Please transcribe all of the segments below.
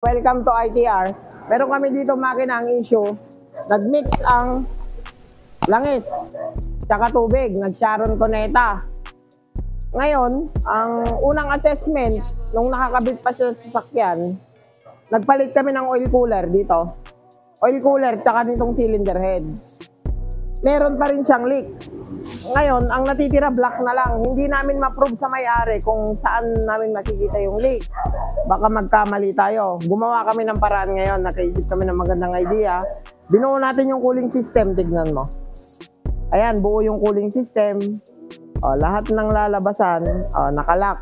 Welcome to ITR. Meron kami dito makina ang issue. Nag-mix ang langis tsaka tubig. Nag-Sharon Cuneta. Ngayon, ang unang assessment, nung nakakabit pa siya sa sasakyan, nagpalit kami ng oil cooler dito. Oil cooler tsaka nitong cylinder head. Meron pa rin siyang leak. Ngayon, ang natitira black na lang. Hindi namin ma-prove sa may-ari kung saan namin makikita yung leak. Baka magkamali tayo. Gumawa kami ng paraan ngayon. Nakaisip kami ng magandang idea. Binuo natin yung cooling system. Tignan mo. Ayan, buo yung cooling system. O, lahat ng lalabasan, nakalock.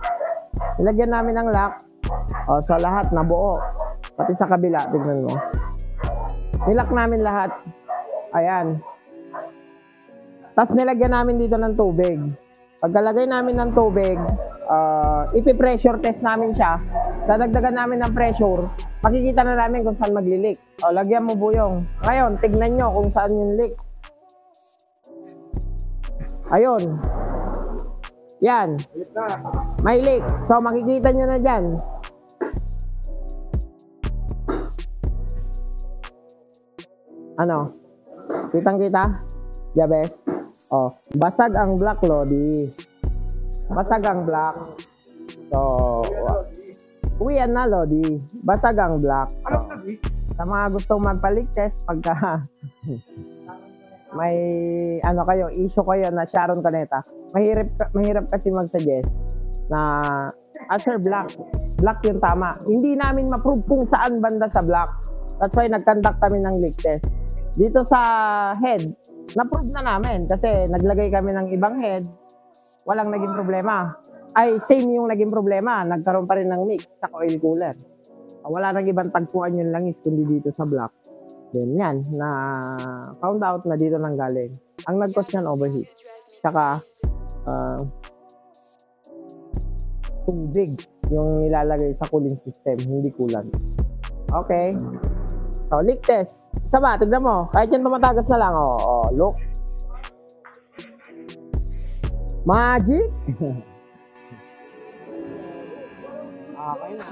Nilagyan namin ng lock. O, so lahat nabuo. Pati sa kabila, tignan mo. Nilock namin lahat. Ayan. Tapos nilagyan namin dito ng tubig. Pagkalagay namin ng tubig, ipi-pressure test namin siya. Dadagdagan namin ng pressure. Makikita na namin kung saan magli-leak. O, lagyan mo buyong. Ngayon, tignan nyo kung saan yung leak. Ayun. Yan. May leak. So, makikita nyo na dyan. Ano? Kitang-kita? Yabes? Oh, basag ang black, Lodi. Basag ang black. So, uwian na, Lodi. Basag ang black. So, sa mga gustong magpa-leak test, pagka may ano kayo, issue kayo na Sharon Cuneta, mahirap kasi mag-suggest na sir, black yung tama. Hindi namin ma-prove kung saan banda sa black. That's why nag-conduct kami ng leak test. Dito sa head, na-prove na namin kasi naglagay kami ng ibang head, walang naging problema. Ay, same yung naging problema, nagkaroon pa rin ng leak sa oil cooler. Wala nang ibang tagpuan yung langis kundi dito sa block. Then yan, na found out na dito nang galing. Ang nag-cause yan, overheat. Tsaka, tubig yung nilalagay sa cooling system, hindi coolant. Okay. So, leak test. Isa ba? Tignan mo. Kahit yan tumatagas na lang. Oh, look. Magic. Okay na.